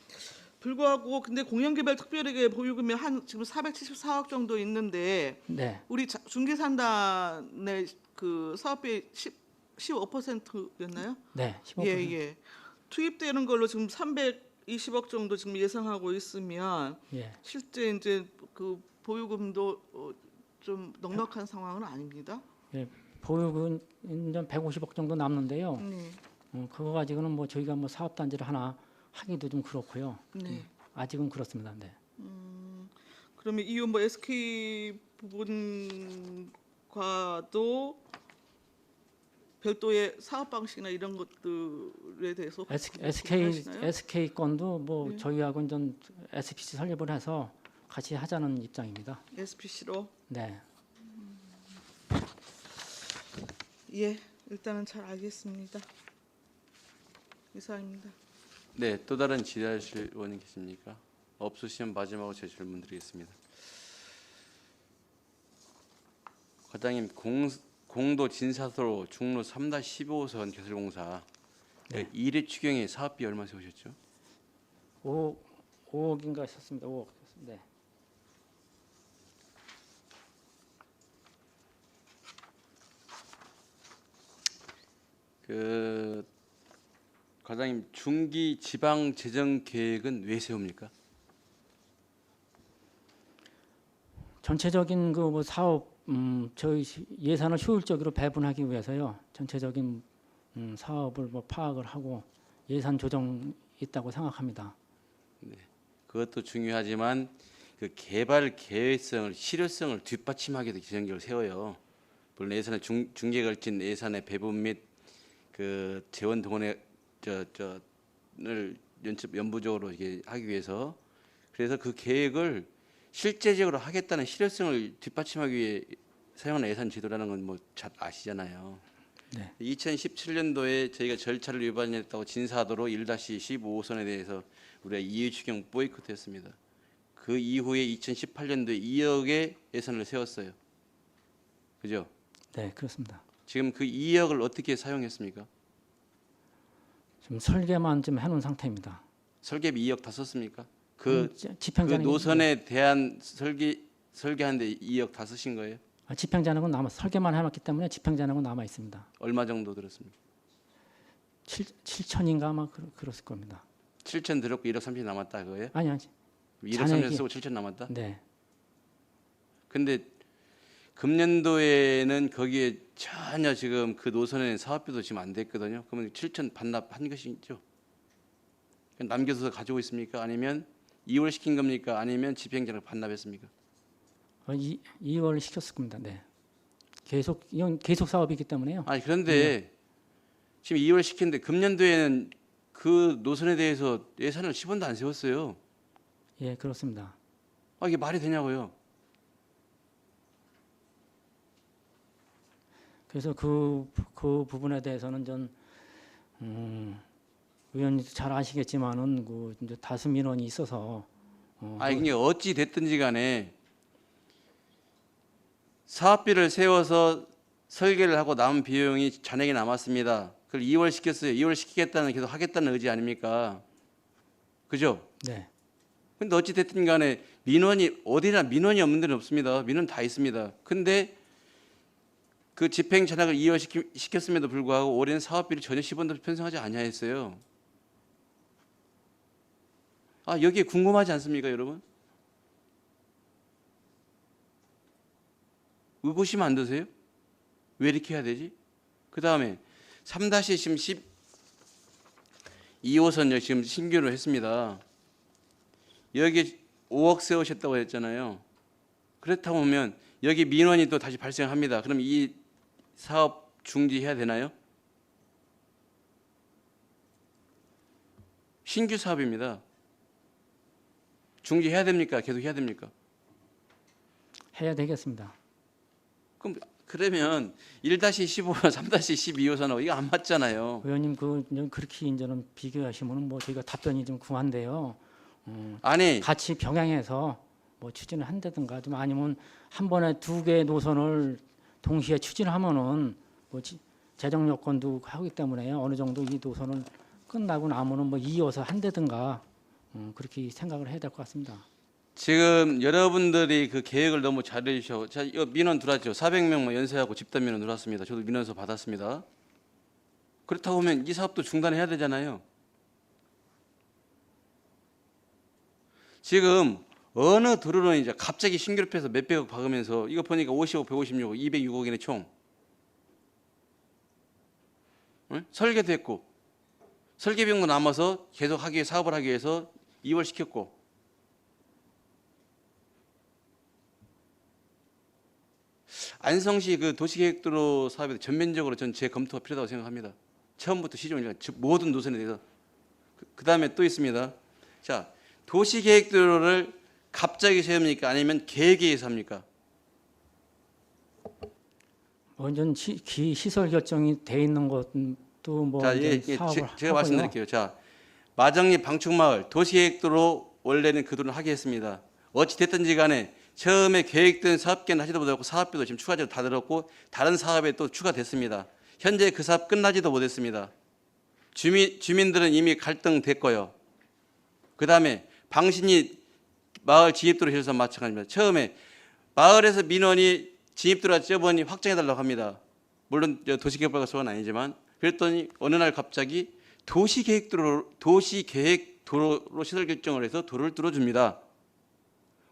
불구하고 근데 공영개발특별회계 보유금이 한 지금 474억 정도 있는데 네, 우리 중개산단의 그 사업비 15%였나요? 네, 15%. 예, 예. 투입되는 걸로 지금 320억 정도 지금 예상하고 있으면 예, 실제 이제 그 보유금도 좀 넉넉한 상황은 아닙니다. 예, 보유금 150억 정도 남는데요. 네. 그거 가지고는 뭐 저희가 뭐 사업 단지를 하나 하기도 좀 그렇고요. 네. 아직은 그렇습니다. 네. 그러면 이후 뭐 SK 부분과도 별도의 사업 방식이나 이런 것들에 대해서 하시나요? SK 건도 뭐 네. 저희하고 좀 SPC 설립을 해서 같이 하자는 입장입니다. SPC로 네. 예, 일단은 잘 알겠습니다. 이상입니다. 네, 또 다른 질의하실 의원님 계십니까? 없으시면 마지막으로 제 질문 드리겠습니다. 과장님, 공도 진사도로 중로 3-15호선 개설공사 네. 1회 추경에 사업비 얼마 세우셨죠? 5억인가 했었습니다. 5억. 네. 그 과장님, 중기 지방 재정 계획은 왜 세웁니까? 전체적인 그 뭐 사업 저희 예산을 효율적으로 배분하기 위해서요. 전체적인 사업을 뭐 파악을 하고 예산 조정 있다고 생각합니다. 그것도 중요하지만 그 개발 계획성을 실효성을 뒷받침하게 재정계획을 세워요. 물론 예산의 중계 걸친 예산의 배분 및 그 재원 동원의 을 연부적으로 이게 하기 위해서 그래서 그 계획을 실제적으로 하겠다는 실효성을 뒷받침하기 위해 사용하는 예산 제도라는 건 뭐 잘 아시잖아요. 네. 2017년도에 저희가 절차를 위반했다고 진사도로 1-15호선에 대해서 우리가 2회 추경 보이콧했습니다. 그 이후에 2018년도에 2억의 예산을 세웠어요. 그죠? 네, 그렇습니다. 지금 그 2억을 어떻게 사용했습니까? 지금 설계만 좀 해놓은 상태입니다. 설계비 2억 다 썼습니까? 그 집행자는 노선에 대한 설계하는데 2억 다 쓰신 거예요? 집행자는 남아 설계만 해놨기 때문에 집행자는 남아 있습니다. 얼마 정도 들었습니까? 7천인가 아마 그랬을 겁니다. 7천 들었고 1억 3천 남았다 그거예요? 아니 1억 3천 쓰고 7천 남았다? 네. 근데 금년도에는 거기에 전혀 지금 그 노선에 사업비도 지금 안 됐거든요. 그러면 7천 반납한 것이죠. 남겨서 가지고 있습니까? 아니면 2월 시킨 겁니까? 아니면 집행자를 반납했습니까? 2월 시켰을 겁니다. 네. 이건 계속 사업이기 때문에요. 아니 그런데 지금 2월 시켰는데 금년도에는 그 노선에 대해서 예산을 10원도 안 세웠어요. 예, 그렇습니다. 아 이게 말이 되냐고요? 그래서 그 부분에 대해서는 전 의원님도 잘 아시겠지만은 그 이제 다수 민원이 있어서 아니 이게 어찌 됐든지 간에 사업비를 세워서 설계를 하고 남은 비용이 잔액이 남았습니다. 그걸 2월 시켰어요. 2월 시키겠다는 계속 하겠다는 의지 아닙니까? 그죠? 네. 근데 어찌 됐든 간에 민원이 어디나 민원이 없는 데는 없습니다. 민원 다 있습니다. 근데 그 집행 잔액을 2월 시켰음에도 불구하고 올해는 사업비를 전혀 10원도 편성하지 아니하였어요. 아 여기에 궁금하지 않습니까, 여러분? 의구심 안 드세요? 왜 이렇게 해야 되지? 그 다음에 3-10 2호선역 지금 신규로 했습니다. 여기 5억 세우셨다고 했잖아요. 그렇다고 하면 여기 민원이 또 다시 발생합니다. 그럼 이 사업 중지해야 되나요? 신규 사업입니다. 중지해야 됩니까? 계속 해야 됩니까? 해야 되겠습니다. 그럼 그러면 1-15, 3-12호선하고 이거 안 맞잖아요. 의원님 그렇게 이제는 비교하시면은 뭐 저희가 답변이 좀 궁한데요. 아니 같이 병행해서 뭐 추진을 한다든가 좀 아니면 한 번에 2개 노선을 동시에 추진하면은 뭐 재정 여건도 하기 때문에 어느 정도 이 노선을 끝나고 나면은 뭐 이어서 한다든가 그렇게 생각을 해야 될 것 같습니다. 지금 여러분들이 그 계획을 너무 잘 해주셔. 자, 이거 민원 들어왔죠. 400명 뭐 연쇄하고 집단 민원 들어왔습니다. 저도 민원서 받았습니다. 그렇다고 하면 이 사업도 중단해야 되잖아요. 지금 어느 도로는 이제 갑자기 신규로 해서 몇백억 박으면서 이거 보니까 50억, 156억, 206억이네 총. 응? 설계도 했고 설계 비용도 남아서 계속 사업을 하기 위해서 2월 시켰고 안성시 그 도시계획도로 사업에 전면적으로 전 재검토가 필요하다고 생각합니다. 처음부터 시종일 모든 노선에 대해서. 그 다음에 또 있습니다. 자, 도시계획도로를 갑자기 세웁니까? 아니면 계획에 의해서 합니까? 완전 시설 결정이 돼 있는 것도 뭐 자, 이제 제가 사업을 말씀드릴게요. 자, 마정리 방충마을 도시계획도로 원래는 그 돈을 하게 했습니다. 어찌 됐든지 간에 처음에 계획된 사업계는 하지도 못하고 사업비도 지금 추가적으로 다 들었고 다른 사업에 또 추가됐습니다. 현재 그 사업 끝나지도 못했습니다. 주민들은 이미 갈등됐고요. 그 다음에 방신이 마을 진입도로 해서 마찬가지입니다. 처음에 마을에서 민원이 진입도로 저번이 확정해달라고 합니다. 물론 도시계획법과 소원 아니지만 그랬더니 어느 날 갑자기 도시계획도로 시설 결정을 해서 도로를 뚫어줍니다.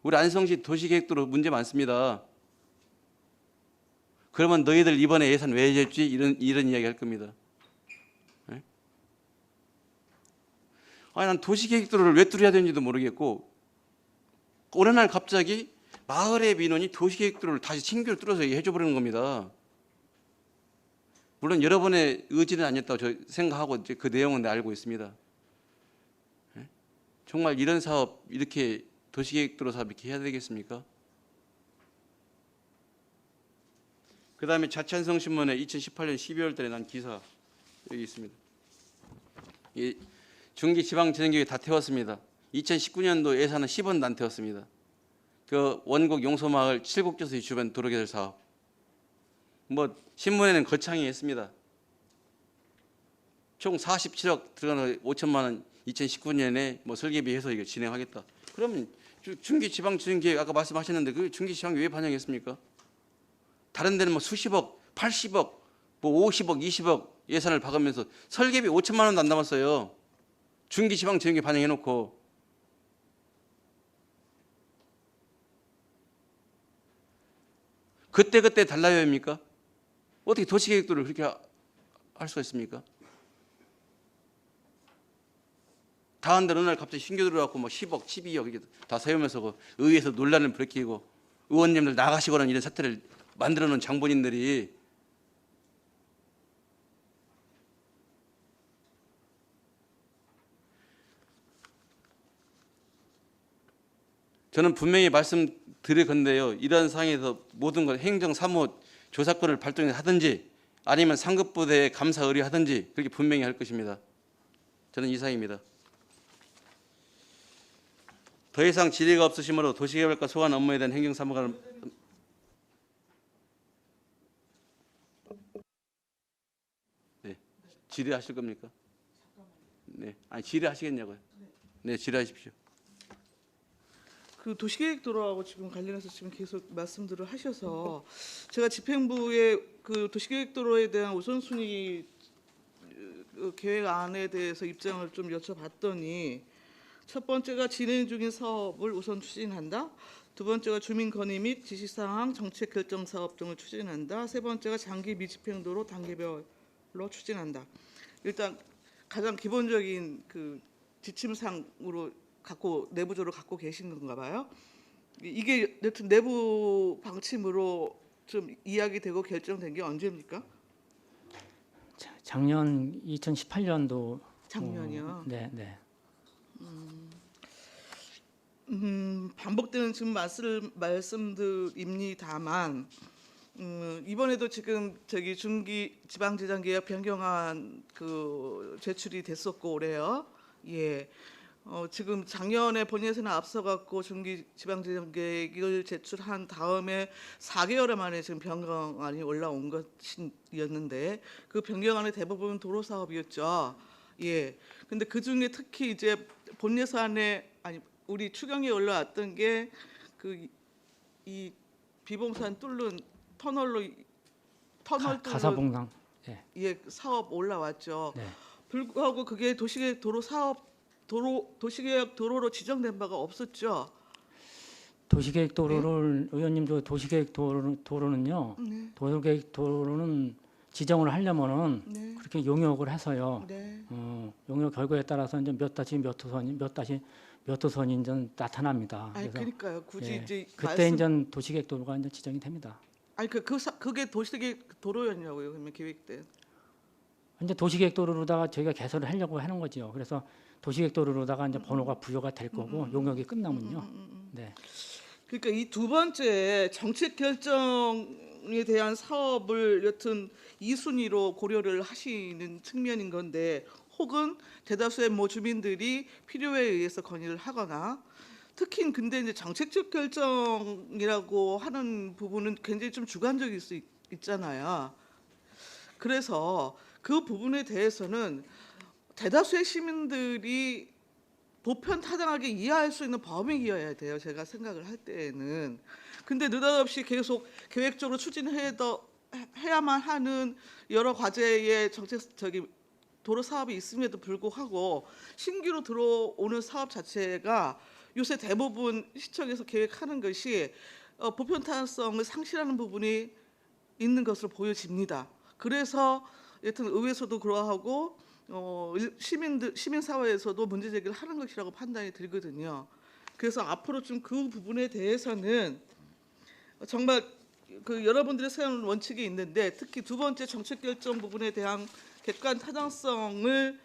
우리 안성시 도시계획도로 문제 많습니다. 그러면 너희들 이번에 예산 왜 줬지? 이런 이야기 할 겁니다. 네? 아니 난 도시계획도로를 왜 뚫어야 되는지도 모르겠고 어느 날 갑자기 마을의 민원이 도시계획도로를 다시 신규로 뚫어서 해줘버리는 겁니다. 물론 여러분의 의지는 아니었다고 저 생각하고 이제 그 내용은 내 알고 있습니다. 네? 정말 이런 사업 이렇게 도시계획도로 사업 이렇게 해야 되겠습니까? 그 다음에 자찬성신문에 2018년 12월 달에 난 기사 여기 있습니다. 이 중기지방재정계획 다 태웠습니다. 2019년도 예산은 10원도 안 태웠습니다. 그 원곡 용소마을 7국조수 주변 도로 개설 사업. 뭐 신문에는 거창히 했습니다. 총 47억 들어가는 5천만 원 2019년에 뭐 설계비해서 이거 진행하겠다. 그러면 중기지방재정계획 아까 말씀하셨는데 그 중기지방 왜 반영했습니까? 다른 데는 뭐 수십억, 80억, 뭐 50억, 20억 예산을 박으면서 설계비 5천만 원도 안 남았어요. 중기지방재정계획 반영해놓고 그때 달라야 합니까? 어떻게 도시계획도를 그렇게 할 수가 있습니까? 다음 달 어느 날 갑자기 신규 들어갖고 뭐 10억, 12억 이게 다 세우면서 그 의회에서 논란을 불러키고 의원님들 나가시거나 이런 사태를 만들어 놓은 장본인들이 저는 분명히 말씀드릴 건데요. 이러한 상황에서 모든 걸 행정사무 조사권을 발동하든지 아니면 상급부대에 감사 의뢰하든지 그렇게 분명히 할 것입니다. 저는 이상입니다. 더 이상 질의가 없으시므로 도시개발과 소관 업무에 대한 행정사무가 네, 질의하실 겁니까? 네, 아니 질의하시겠냐고요? 네, 질의하십시오. 그 도시계획도로하고 지금 관련해서 지금 계속 말씀들을 하셔서 제가 집행부의 그 도시계획도로에 대한 우선순위 계획안에 대해서 입장을 좀 여쭤봤더니 첫 번째가 진행 중인 사업을 우선 추진한다. 두 번째가 주민 건의 및 지시사항, 정책 결정 사업 등을 추진한다. 세 번째가 장기 미집행도로 단계별로 추진한다. 일단 가장 기본적인 그 지침상으로 내부적으로 갖고 계신 건가 봐요. 이게 여튼 내부 방침으로 좀 이야기되고 결정된 게 언제입니까? 작년 2018년도 작년이요. 네, 네. 반복되는 지금 말씀들입니다만 이번에도 지금 저기 중기 지방재정계획 변경안 그 제출이 됐었고 올해요. 예. 지금 작년에 본예산에 앞서갖고 중기 지방재정계획을 제출한 다음에 4개월 만에 지금 변경안이 올라온 것이었는데 그 변경안의 대부분 도로 사업이었죠. 예. 근데 그 중에 특히 이제 본예산에 우리 추경에 올라왔던 게 그 이 비봉산 뚫는 터널 뚫는 가사봉상. 네. 예 사업 올라왔죠. 네. 불구하고 그게 도시계획 도로 사업 도시계획 도로로 지정된 바가 없었죠. 도시계획 도로를 의원님도 도시계획 도로는요. 네. 도시계획 도로는 지정을 하려면은 네. 그렇게 용역을 해서요. 네. 용역 결과에 따라서 이제 몇 호 선이 이제 나타납니다. 아니 그래서 그러니까요. 굳이 예, 이제 그때 이제 도시계획 도로가 이제 지정이 됩니다. 아니 그게 도시계획 도로였냐고요. 그러면 계획때. 이제 도시계획 도로로다가 저희가 개설을 하려고 하는 거죠. 그래서 도시계획 도로로다가 이제 번호가 부여가 될 거고 용역이 끝나면요. 네. 그러니까 이 두 번째 정책 결정에 대한 사업을 여튼 2순위로 고려를 하시는 측면인 건데 혹은 대다수의 주민들이 필요에 의해서 건의를 하거나 특히 근데 이제 정책적 결정이라고 하는 부분은 굉장히 좀 주관적일 수 있잖아요. 그래서 그 부분에 대해서는 대다수의 시민들이 보편타당하게 이해할 수 있는 범위이어야 돼요. 제가 생각을 할 때에는. 근데 느닷없이 계속 계획적으로 추진해야만 하는 여러 과제의 정책 도로 사업이 있음에도 불구하고 신규로 들어오는 사업 자체가 요새 대부분 시청에서 계획하는 것이 보편타당성을 상실하는 부분이 있는 것으로 보여집니다. 그래서 여튼 의회에서도 그러하고 시민 사회에서도 문제 제기를 하는 것이라고 판단이 들거든요. 그래서 앞으로 좀 그 부분에 대해서는 정말 그 여러분들이 세우는 원칙이 있는데 특히 두 번째 정책 결정 부분에 대한 객관 타당성을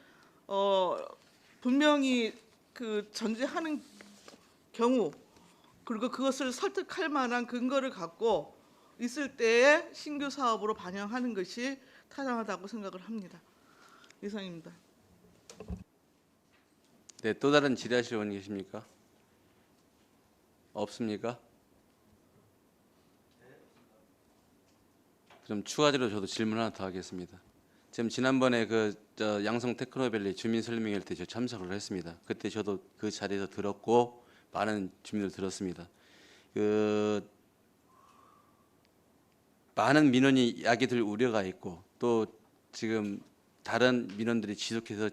분명히 그 전제하는 경우 그리고 그것을 설득할 만한 근거를 갖고 있을 때에 신규 사업으로 반영하는 것이 타당하다고 생각을 합니다. 이상입니다. 네, 또 다른 질의하실 분 계십니까? 없습니까? 그럼 추가적으로 저도 질문 하나 더 하겠습니다. 지금 지난번에 양성 테크노밸리 주민 설명회 때 저 참석을 했습니다. 그때 저도 그 자리에서 들었고 많은 주민들 들었습니다. 많은 민원이 야기될 우려가 있고 또 지금 다른 민원들이 지속해서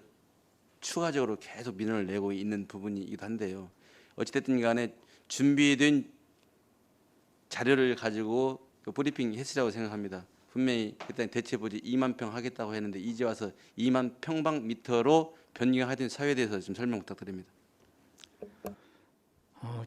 추가적으로 계속 민원을 내고 있는 부분이기도 한데요. 어찌됐든 간에 준비된 자료를 가지고 그 브리핑 했으라고 생각합니다. 분명히 그때 대체 부지 2만 평 하겠다고 했는데 이제 와서 2만 평방미터로 변경하던 사유에 대해서 좀 설명 부탁드립니다.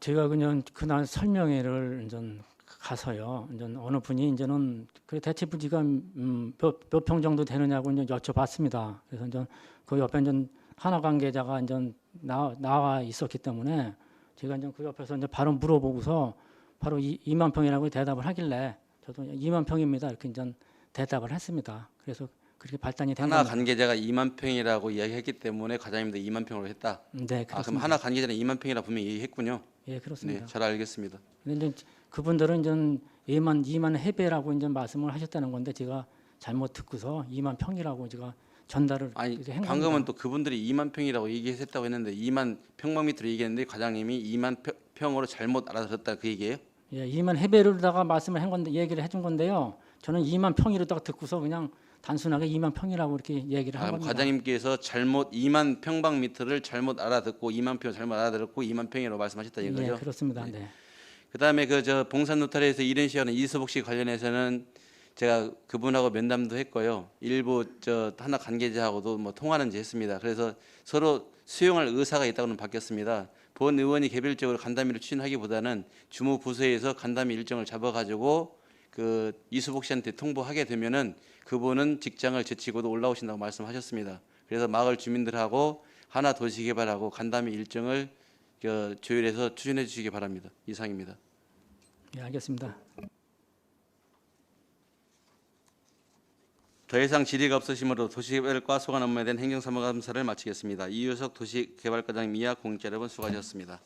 제가 그냥 그날 설명회를 이제 가서요. 이제 어느 분이 이제는 그 대체 부지가 몇 평 정도 되느냐고 이제 여쭤봤습니다. 그래서 이제 그 옆에 이제 하나 관계자가 이제 나와 있었기 때문에 제가 이제 그 옆에서 이제 바로 물어보고서 바로 2만 평이라고 대답을 하길래 저도 2만 평입니다 이렇게 이제 대답을 했습니다. 그래서 그렇게 발단이 된 하나 겁니다. 관계자가 2만 평이라고 이야기했기 때문에 과장님도 2만 평으로 했다. 네, 그럼 그렇습니다. 하나 관계자는 2만 평이라 분명히 얘기했군요. 예, 그렇습니다. 네, 잘 알겠습니다. 근데 이제 그분들은 이제 2만 해배라고 이제 말씀을 하셨다는 건데 제가 잘못 듣고서 2만 평이라고 제가 전달을 아니 이제 한 방금은 겁니다. 또 그분들이 2만 평이라고 얘기했다고 했는데 2만 평방미터로 얘기했는데 과장님이 2만 평으로 잘못 알아들었다 그 얘기예요? 예, 2만 해배로다가 말씀을 한 건데 얘기를 해준 건데요. 저는 2만 평이로다가 듣고서 그냥 단순하게 2만 평이라고 이렇게 얘기를 한 겁니다. 과장님께서 잘못 2만 평방미터를 잘못 알아듣고 2만 평 잘못 알아들었고 2만 평이라고 말씀하셨다 이거죠? 예, 그렇습니다. 네. 그다음에 그 저 봉산 노타리에서 이런 시하는 이수복 씨 관련해서는 제가 그분하고 면담도 했고요. 일부 저 하나 관계자하고도 뭐 통화는 했습니다. 그래서 서로 수용할 의사가 있다고는 바뀌었습니다. 본 의원이 개별적으로 간담회를 추진하기보다는 주무 부서에서 간담회 일정을 잡아가지고 그 이수복 씨한테 통보하게 되면은 그분은 직장을 제치고도 올라오신다고 말씀하셨습니다. 그래서 마을 주민들하고 하나 도시개발하고 간담회 일정을 조율해서 추진해 주시기 바랍니다. 이상입니다. 예, 알겠습니다. 더 이상 질의가 없으시므로 도시개발과 소관 업무에 대한 행정사무감사를 마치겠습니다. 이유석 도시개발과장님 이하 공직자 여러분 수고하셨습니다.